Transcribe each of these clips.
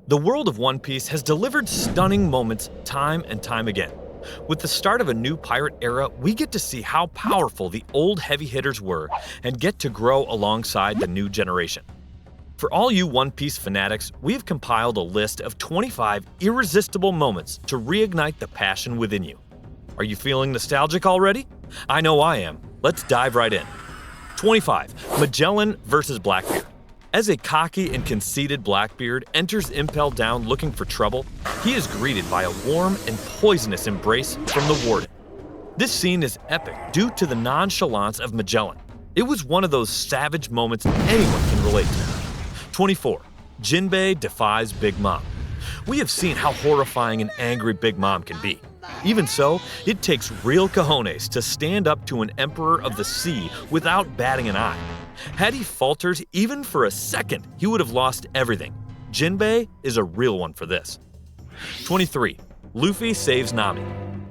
The world of One Piece has delivered stunning moments time and time again. With the start of a new pirate era, we get to see how powerful the old heavy hitters were and get to grow alongside the new generation. For all you One Piece fanatics, we have compiled a list of 25 irresistible moments to reignite the passion within you. Are you feeling nostalgic already? I know I am. Let's dive right in. 25. Magellan vs. Blackbeard. As a cocky and conceited Blackbeard enters Impel Down looking for trouble, he is greeted by a warm and poisonous embrace from the warden. This scene is epic due to the nonchalance of Magellan. It was one of those savage moments anyone can relate to. 24. Jinbei defies Big Mom. We have seen how horrifying an angry Big Mom can be. Even so, it takes real cojones to stand up to an emperor of the sea without batting an eye. Had he faltered even for a second, he would have lost everything. Jinbei is a real one for this. 23. Luffy saves Nami.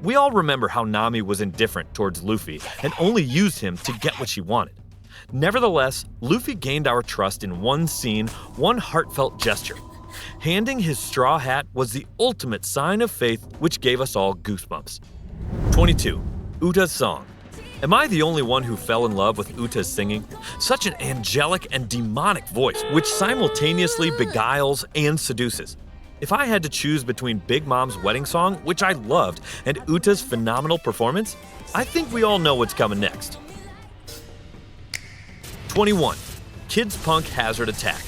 We all remember how Nami was indifferent towards Luffy and only used him to get what she wanted. Nevertheless, Luffy gained our trust in one scene, one heartfelt gesture. Handing his straw hat was the ultimate sign of faith which gave us all goosebumps. 22. Uta's song. Am I the only one who fell in love with Uta's singing? Such an angelic and demonic voice, which simultaneously beguiles and seduces. If I had to choose between Big Mom's wedding song, which I loved, and Uta's phenomenal performance, I think we all know what's coming next. 21. Kid's Punk Hazard Attack.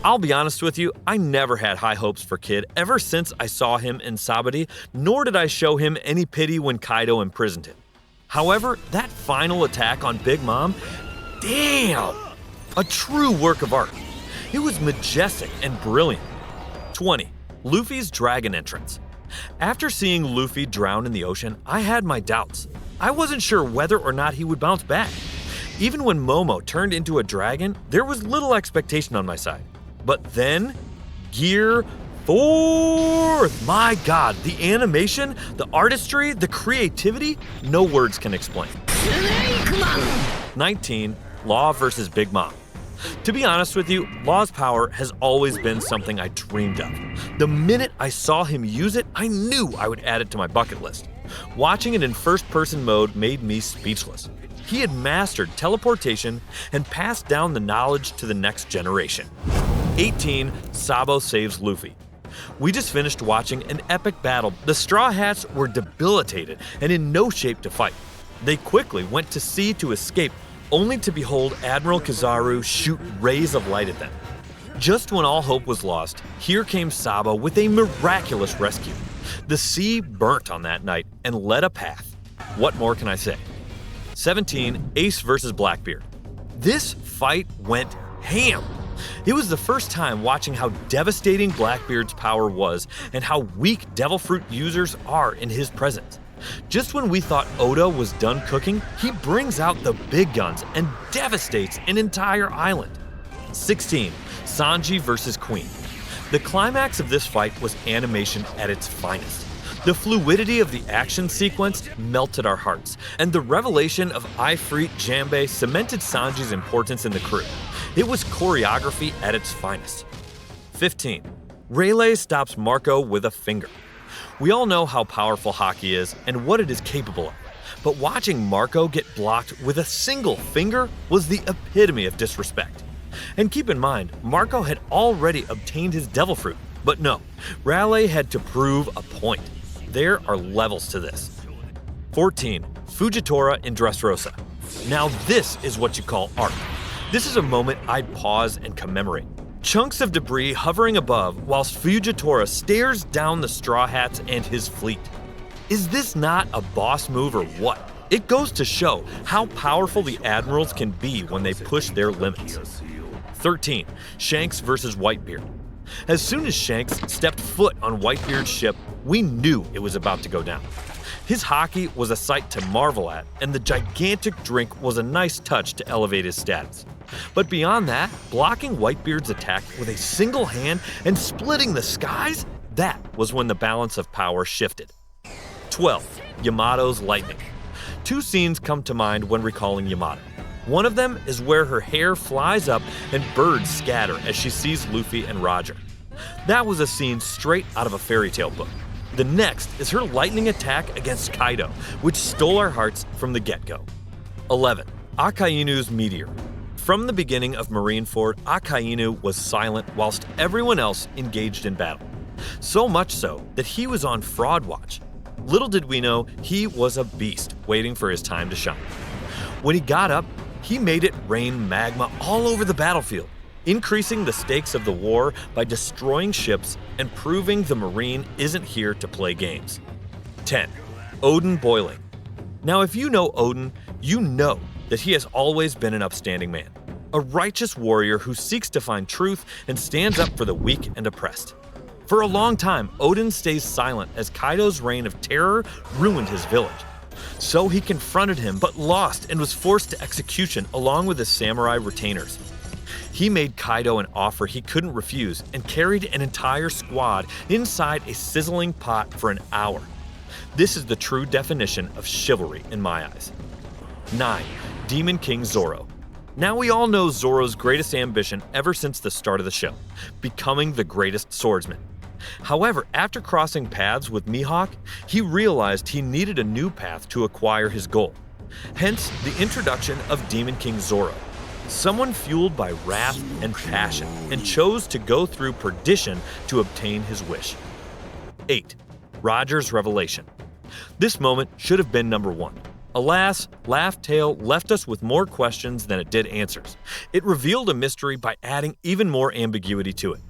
I'll be honest with you, I never had high hopes for Kid ever since I saw him in Sabaody, nor did I show him any pity when Kaido imprisoned him. However, that final attack on Big Mom, damn! A true work of art. It was majestic and brilliant. 20. Luffy's dragon entrance. After seeing Luffy drown in the ocean, I had my doubts. I wasn't sure whether or not he would bounce back. Even when Momo turned into a dragon, there was little expectation on my side. But then, Gear Forth! My god, the animation, the artistry, the creativity, no words can explain. 19. Law vs. Big Mom. To be honest with you, Law's power has always been something I dreamed of. The minute I saw him use it, I knew I would add it to my bucket list. Watching it in first-person mode made me speechless. He had mastered teleportation and passed down the knowledge to the next generation. 18. Sabo saves Luffy. We just finished watching an epic battle. The Straw Hats were debilitated and in no shape to fight. They quickly went to sea to escape, only to behold Admiral Kizaru shoot rays of light at them. Just when all hope was lost, here came Sabo with a miraculous rescue. The sea burnt on that night and led a path. What more can I say? 17. Ace vs. Blackbeard. This fight went ham. It was the first time watching how devastating Blackbeard's power was and how weak Devil Fruit users are in his presence. Just when we thought Oda was done cooking, he brings out the big guns and devastates an entire island. 16. Sanji vs. Queen. The climax of this fight was animation at its finest. The fluidity of the action sequence melted our hearts, and the revelation of Ifrit Janbei cemented Sanji's importance in the crew. It was choreography at its finest. 15. Rayleigh stops Marco with a finger. We all know how powerful Haki is and what it is capable of, but watching Marco get blocked with a single finger was the epitome of disrespect. And keep in mind, Marco had already obtained his Devil Fruit, but no, Rayleigh had to prove a point. There are levels to this. 14. Fujitora in Dressrosa. Now this is what you call art. This is a moment I'd pause and commemorate. Chunks of debris hovering above whilst Fujitora stares down the Straw Hats and his fleet. Is this not a boss move or what? It goes to show how powerful the admirals can be when they push their limits. 13. Shanks vs. Whitebeard. As soon as Shanks stepped foot on Whitebeard's ship, we knew it was about to go down. His haki was a sight to marvel at, and the gigantic drink was a nice touch to elevate his status. But beyond that, blocking Whitebeard's attack with a single hand and splitting the skies, that was when the balance of power shifted. 12. Yamato's lightning. Two scenes come to mind when recalling Yamato. One of them is where her hair flies up and birds scatter as she sees Luffy and Roger. That was a scene straight out of a fairy tale book. The next is her lightning attack against Kaido, which stole our hearts from the get-go. 11. Akainu's meteor. From the beginning of Marineford, Akainu was silent whilst everyone else engaged in battle. So much so that he was on fraud watch. Little did we know he was a beast waiting for his time to shine. When he got up, he made it rain magma all over the battlefield, increasing the stakes of the war by destroying ships and proving the Marine isn't here to play games. 10. Odin boiling. Now if you know Odin, you know that he has always been an upstanding man, a righteous warrior who seeks to find truth and stands up for the weak and oppressed. For a long time, Odin stays silent as Kaido's reign of terror ruined his village. So he confronted him but lost and was forced to execution along with his samurai retainers. He made Kaido an offer he couldn't refuse and carried an entire squad inside a sizzling pot for an hour. This is the true definition of chivalry in my eyes. 9. Demon King Zoro. Now we all know Zoro's greatest ambition ever since the start of the show, becoming the greatest swordsman. However, after crossing paths with Mihawk, he realized he needed a new path to acquire his goal. Hence, the introduction of Demon King Zoro, someone fueled by wrath and passion, and chose to go through perdition to obtain his wish. 8. Roger's revelation. This moment should have been number 1. Alas, Laugh Tale left us with more questions than it did answers. It revealed a mystery by adding even more ambiguity to it.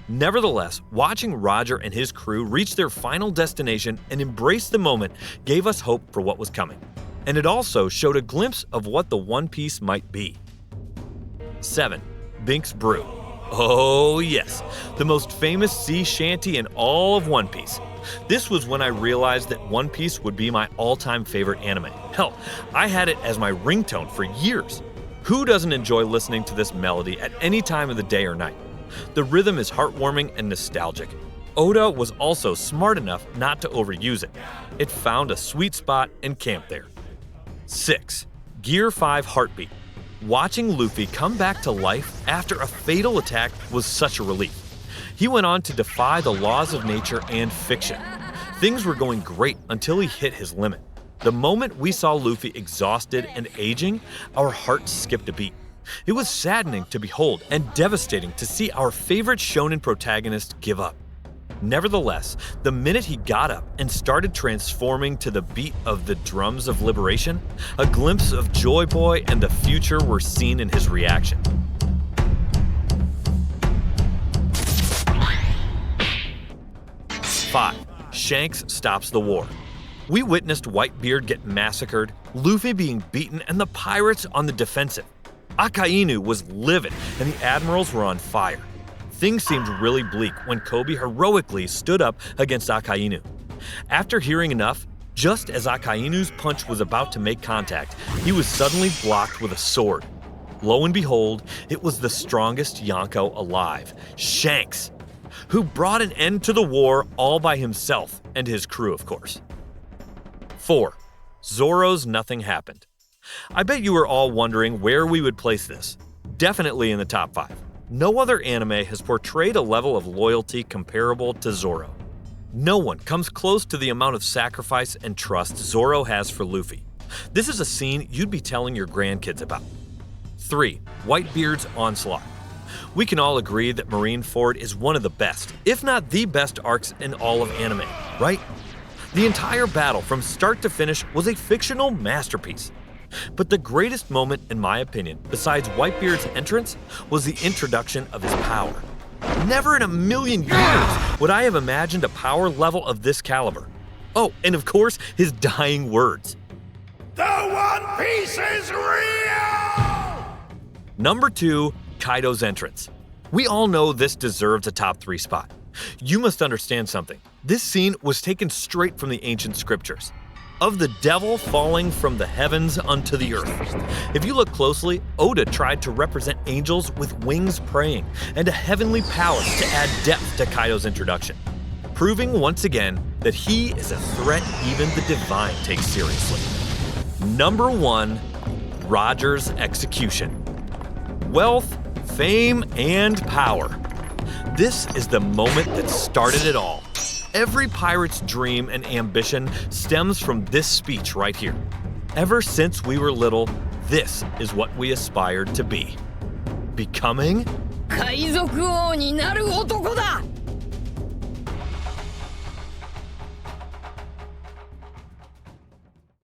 Nevertheless, watching Roger and his crew reach their final destination and embrace the moment gave us hope for what was coming. And it also showed a glimpse of what the One Piece might be. 7. Bink's Brew. Oh yes, the most famous sea shanty in all of One Piece. This was when I realized that One Piece would be my all-time favorite anime. Hell, I had it as my ringtone for years. Who doesn't enjoy listening to this melody at any time of the day or night? The rhythm is heartwarming and nostalgic. Oda was also smart enough not to overuse it. It found a sweet spot and camped there. 6. Gear 5 Heartbeat. Watching Luffy come back to life after a fatal attack was such a relief. He went on to defy the laws of nature and fiction. Things were going great until he hit his limit. The moment we saw Luffy exhausted and aging, our hearts skipped a beat. It was saddening to behold and devastating to see our favorite shonen protagonist give up. Nevertheless, the minute he got up and started transforming to the beat of the drums of liberation, a glimpse of Joy Boy and the future were seen in his reaction. 5. Shanks stops the war. We witnessed Whitebeard get massacred, Luffy being beaten, and the pirates on the defensive. Akainu was livid, and the admirals were on fire. Things seemed really bleak when Kobe heroically stood up against Akainu. After hearing enough, just as Akainu's punch was about to make contact, he was suddenly blocked with a sword. Lo and behold, it was the strongest Yonko alive, Shanks, who brought an end to the war all by himself and his crew, of course. 4. Zoro's Nothing Happened. I bet you are all wondering where we would place this. Definitely in the top 5. No other anime has portrayed a level of loyalty comparable to Zoro. No one comes close to the amount of sacrifice and trust Zoro has for Luffy. This is a scene you'd be telling your grandkids about. 3. Whitebeard's Onslaught. We can all agree that Marineford is one of the best, if not the best arcs in all of anime, right? The entire battle from start to finish was a fictional masterpiece. But the greatest moment, in my opinion, besides Whitebeard's entrance, was the introduction of his power. Never in a million years would I have imagined a power level of this caliber. Oh, and of course, his dying words. The One Piece is real! Number 2, Kaido's entrance. We all know this deserves a top 3 spot. You must understand something. This scene was taken straight from the ancient scriptures. Of the devil falling from the heavens unto the earth. If you look closely, Oda tried to represent angels with wings praying and a heavenly palace to add depth to Kaido's introduction, proving once again that he is a threat even the divine takes seriously. Number 1, Roger's execution. Wealth, fame, and power. This is the moment that started it all. Every pirate's dream and ambition stems from this speech right here. Ever since we were little, this is what we aspired to be. Becoming 海賊王になる男だ